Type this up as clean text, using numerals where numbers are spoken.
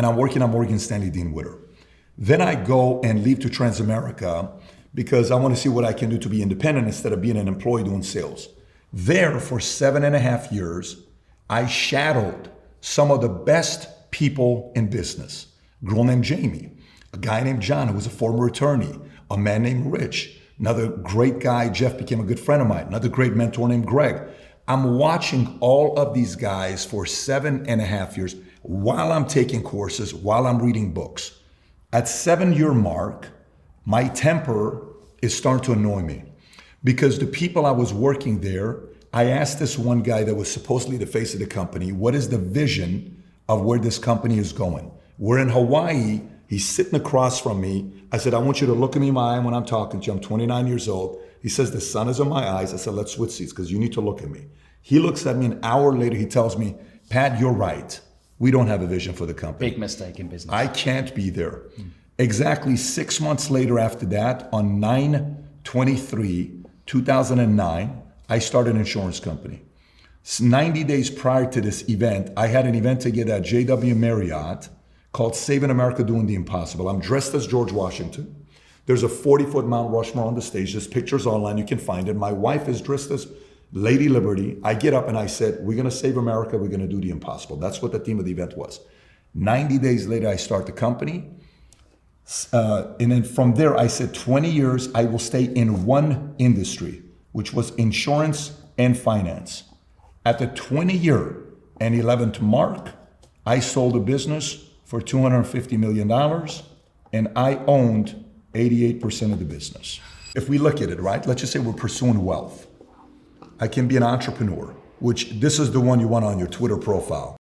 and I'm working on Morgan Stanley Dean Witter. Then I go and leave to Transamerica because I want to see what I can do to be independent instead of being an employee doing sales. There for 7.5 years, I shadowed some of the best people in business. A girl named Jamie, a guy named John who was a former attorney, a man named Rich, another great guy, Jeff became a good friend of mine, another great mentor named Greg. I'm watching all of these guys for 7.5 years while I'm taking courses, while I'm reading books. At 7-year mark, my temper is starting to annoy me because the people I was working there, I asked this one guy that was supposedly the face of the company, what is the vision of where this company is going? We're in Hawaii, he's sitting across from me. I said, I want you to look at me in my eye when I'm talking to you. I'm 29 years old. He says, the sun is in my eyes. I said, let's switch seats because you need to look at me. He looks at me an hour later, he tells me, Pat, you're right. We don't have a vision for the company. Big mistake in business. I can't be there. Exactly 6 months later after that, on 9/23/2009, I started an insurance company. 90 days prior to this event, I had an event together at JW Marriott called Saving America Doing the Impossible. I'm dressed as George Washington. There's a 40-foot Mount Rushmore on the stage. There's pictures online, you can find it. My wife is dressed as Lady Liberty. I get up and I said, we're gonna save America, we're gonna do the impossible. That's what the theme of the event was. 90 days later, I start the company. And then from there, I said 20 years, I will stay in one industry, which was insurance and finance. At the 20-year and 11th mark, I sold a business for $250 million and I owned 88% of the business. If we look at it, right, let's just say we're pursuing wealth. I can be an entrepreneur, which this is the one you want on your Twitter profile.